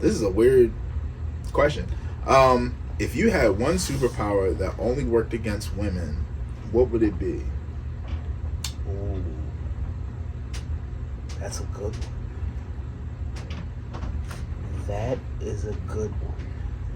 This is a weird question. If you had one superpower that only worked against women, what would it be? Ooh, that's a good one. That is a good one.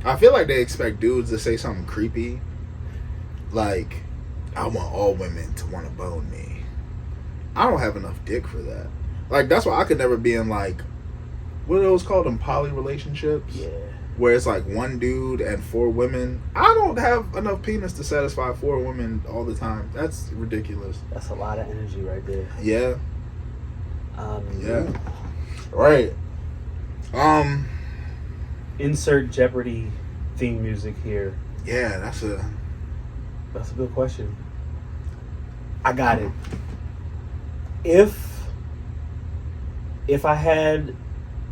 I feel like they expect dudes to say something creepy, like, I want all women to want to bone me. I don't have enough dick for that. Like, that's why I could never be in, like, what are those called, them poly relationships? Yeah. Where it's like one dude and 4 women. I don't have enough penis to satisfy 4 women all the time. That's ridiculous. That's a lot of energy right there. Yeah. Yeah. Right. Insert Jeopardy theme music here. Yeah, that's a good question. I got it. If I had,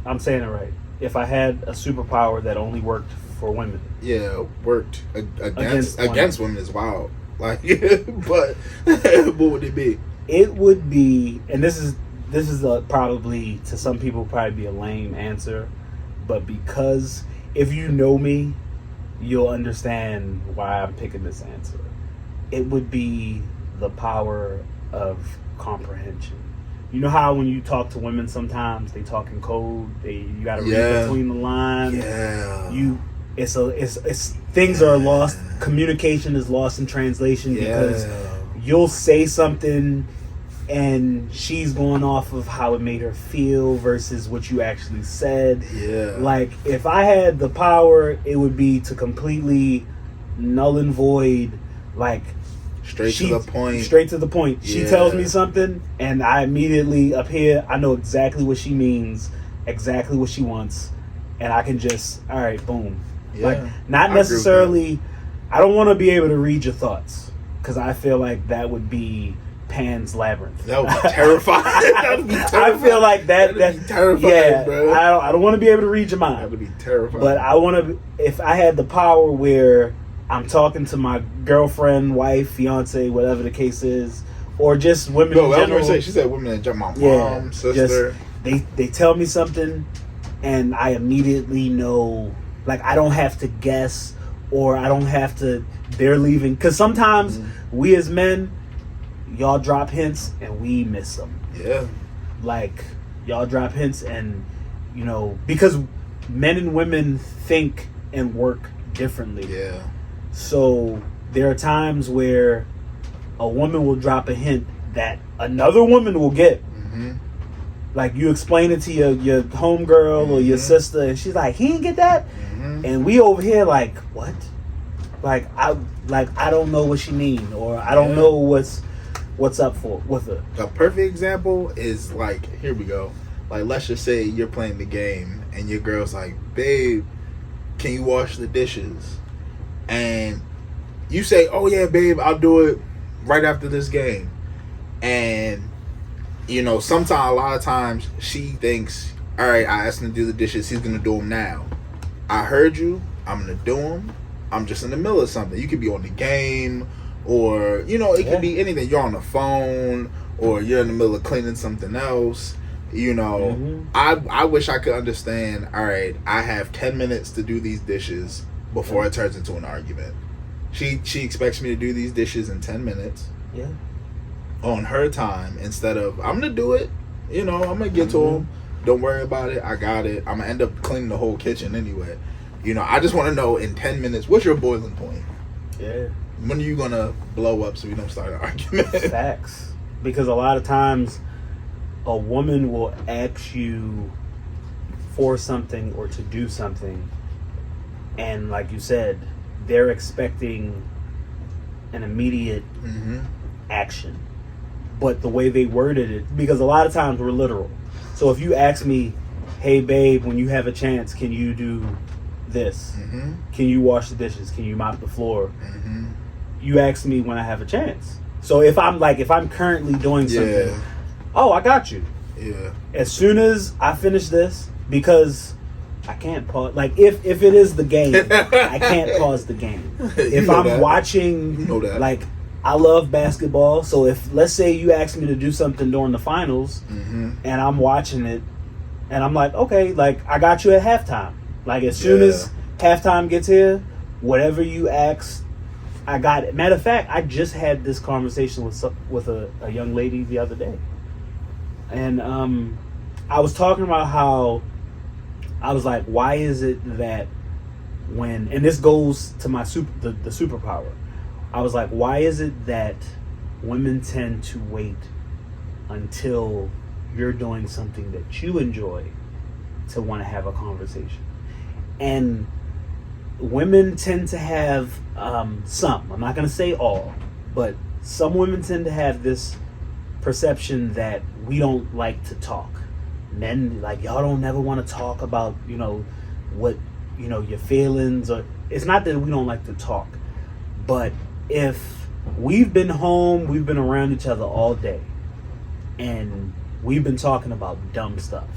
I'm saying it right. If I had a superpower that only worked for women. Yeah, worked against women is wild. Like, but what would it be? It would be, and this is probably, to some people, probably be a lame answer, but because if you know me, you'll understand why I'm picking this answer. It would be the power of comprehension. You know how when you talk to women, sometimes they talk in code. You got to read between the lines. Yeah. It's things are lost. Communication is lost in translation because you'll say something and she's going off of how it made her feel versus what you actually said. Yeah. Like, if I had the power, it would be to completely null and void, like, Straight to the point. Yeah. She tells me something, and I immediately up here, I know exactly what she means, exactly what she wants, and I can just, all right, boom. Yeah. Like, not necessarily, I don't want to be able to read your thoughts, because I feel like that would be Pan's Labyrinth. That would be terrifying. I feel like that'd be terrifying, bro. I don't want to be able to read your mind. That would be terrifying. But I want to, if I had the power where I'm talking to my girlfriend, wife, fiance, whatever the case is, or just women in general. I was going to say, she said women in general. My mom, sister. Just, they tell me something, and I immediately know, like, I don't have to guess, or I don't have to, they're leaving. Because sometimes we as men, y'all drop hints, and we miss them. Yeah. Like, y'all drop hints, and, you know, because men and women think and work differently. Yeah. So there are times where a woman will drop a hint that another woman will get. Mm-hmm. Like, you explain it to your homegirl or your sister, and she's like, he didn't get that? Mm-hmm. And we over here like, what? Like, I don't know what she mean, or I don't know what's up with her. A perfect example is, like, here we go. Like, let's just say you're playing the game, and your girl's like, babe, can you wash the dishes? And you say, oh yeah, babe, I'll do it right after this game. And, you know, a lot of times she thinks, all right, I asked him to do the dishes, he's going to do them now. I heard you, I'm going to do them. I'm just in the middle of something. You could be on the game, or, you know, it could be anything. You're on the phone, or you're in the middle of cleaning something else. You know, I wish I could understand, all right, I have 10 minutes to do these dishes before it turns into an argument. She expects me to do these dishes in 10 minutes. Yeah. On her time, instead of, I'm going to do it. You know, I'm going to get to them. Don't worry about it. I got it. I'm going to end up cleaning the whole kitchen anyway. You know, I just want to know in 10 minutes, what's your boiling point? Yeah. When are you going to blow up so we don't start an argument? Facts. Because a lot of times, a woman will ask you for something or to do something, and like you said, they're expecting an immediate action. But the way they worded it, because a lot of times we're literal. So if you ask me, hey babe, when you have a chance, can you do this? Can you wash the dishes? Can you mop the floor? You ask me when I have a chance. So if I'm currently doing something, oh, I got you. Yeah. As soon as I finish this, because I can't pause. Like, if it is the game, I can't pause the game. If I'm watching, you know that. Like, I love basketball. So if, let's say you ask me to do something during the finals, and I'm watching it, and I'm like, okay, like, I got you at halftime. Like, as soon as halftime gets here, whatever you ask, I got it. Matter of fact, I just had this conversation with a young lady the other day. And I was talking about how I was like, why is it that when, and this goes to my the superpower. I was like, why is it that women tend to wait until you're doing something that you enjoy to want to have a conversation? And women tend to have some, I'm not going to say all, but some women tend to have this perception that we don't like to talk. Men, like, y'all don't never want to talk about, what, your feelings, or it's not that we don't like to talk, but if we've been home, we've been around each other all day, and we've been talking about dumb stuff.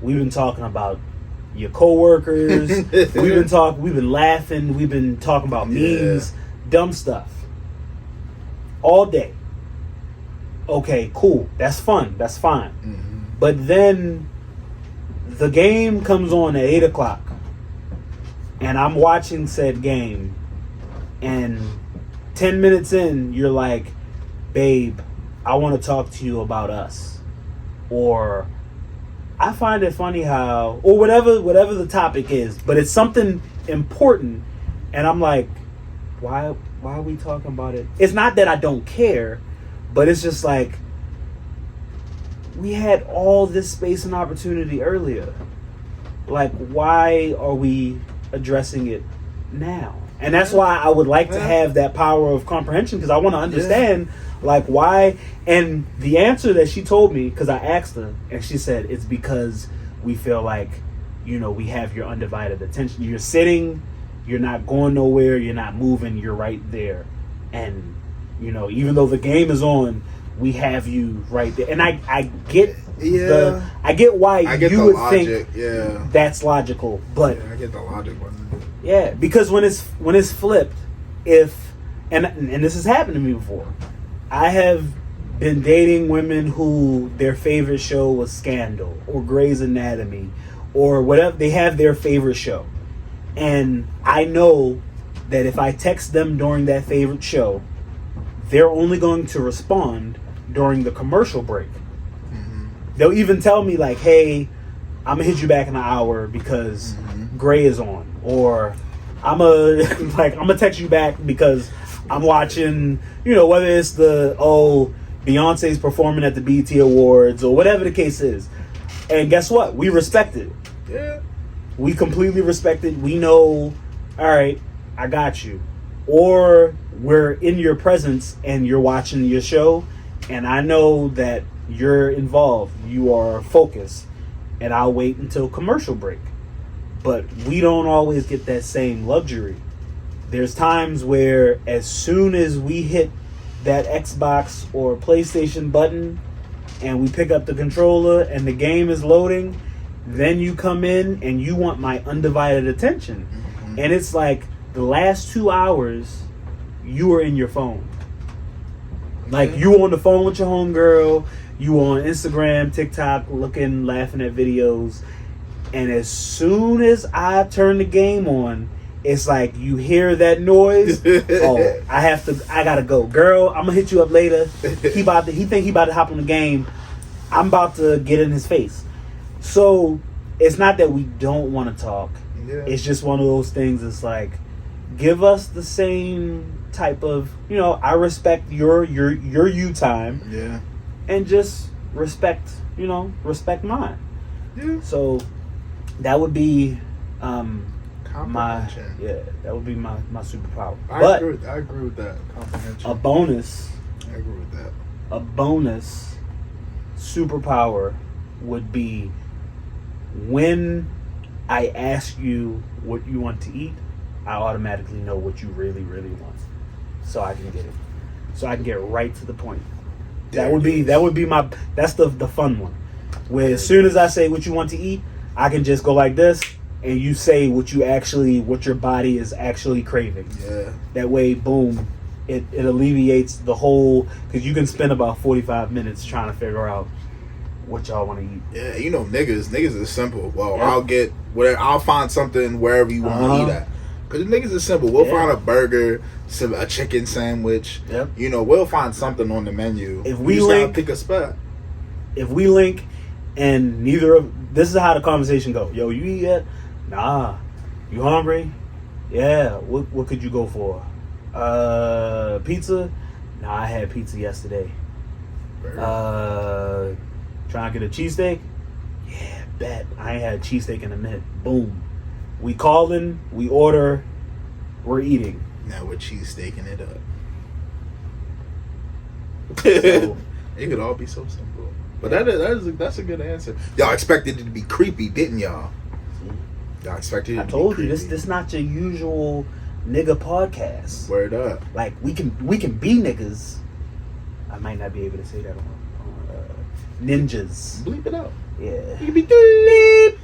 We've been talking about your coworkers. we've been laughing. We've been talking about memes, dumb stuff, all day. Okay, cool. That's fun. That's fine. Mm-hmm. But then the game comes on at 8 o'clock, and I'm watching said game, and 10 minutes in, you're like, babe, I want to talk to you about us. Or I find it funny how, or whatever the topic is, but it's something important, and I'm like, why are we talking about it? It's not that I don't care, but it's just like, we had all this space and opportunity earlier. Like, why are we addressing it now? And that's why I would like to have that power of comprehension, because I want to understand, like, why. And the answer that she told me, because I asked her, and she said, it's because we feel like, we have your undivided attention. You're sitting, you're not going nowhere, you're not moving, you're right there. And, even though the game is on, we have you right there. And I get I get why you would logic, think that's logical, but I get the logic one. Yeah, because when it's flipped, and this has happened to me before. I have been dating women who their favorite show was Scandal or Grey's Anatomy or whatever. They have their favorite show, and I know that if I text them during that favorite show, they're only going to respond during the commercial break. Mm-hmm. They'll even tell me like, hey, I'm gonna hit you back in an hour because Grey is on, or I'm gonna text you back because I'm watching, whether it's Beyonce's performing at the BET Awards or whatever the case is. And guess what? We respect it. Yeah. We completely respect it. We know, all right, I got you. Or we're in your presence and you're watching your show, and I know that you're involved, you are focused, and I'll wait until commercial break. But we don't always get that same luxury. There's times where as soon as we hit that Xbox or PlayStation button and we pick up the controller and the game is loading, then you come in and you want my undivided attention. Mm-hmm. And it's like the last 2 hours you were in your phone. Like, you were on the phone with your homegirl, you were on Instagram, TikTok, looking, laughing at videos. And as soon as I turn the game on, it's like you hear that noise. Oh, I gotta go. Girl, I'm gonna hit you up later. He think he about to hop on the game. I'm about to get in his face. So it's not that we don't want to talk. Yeah. It's just one of those things. It's like, give us the same type of, I respect your you time. Yeah. And just respect mine. Yeah. So that would be comprehension. That would be my superpower. I agree with that. Comprehension. A bonus. I agree with that. A bonus superpower would be when I ask you what you want to eat, I automatically know what you really, really want, so I can get it. So I can get right to the point. That would be that's the fun one. Where as soon as I say what you want to eat, I can just go like this, and you say what your body is actually craving. Yeah. That way, boom, it alleviates the whole, because you can spend about 45 minutes trying to figure out what y'all want to eat. Yeah, you know, niggas is simple. Well, Yeah. I'll get whatever. I'll find something wherever you want to eat at. Because niggas is simple. We'll find a burger, a chicken sandwich. Yep. You know, we'll find something on the menu. If we just link, gotta pick a spot. If we link, and neither of this is how the conversation go. Yo, you eat yet? Nah. You hungry? Yeah. What could you go for? Pizza? Nah, I had pizza yesterday. Burger. Trying to get a cheesesteak? Yeah, bet. I ain't had a cheesesteak in a minute. Boom. We calling, we order, we're eating. Now we're cheesesteaking it up. So, it could all be so simple. But that's a good answer. Y'all expected it to be creepy, didn't y'all? Y'all expected it to be creepy. I told you, this not your usual nigga podcast. Word up. Like, we can be niggas. I might not be able to say that on ninjas. Bleep it out. Yeah. You can be beep.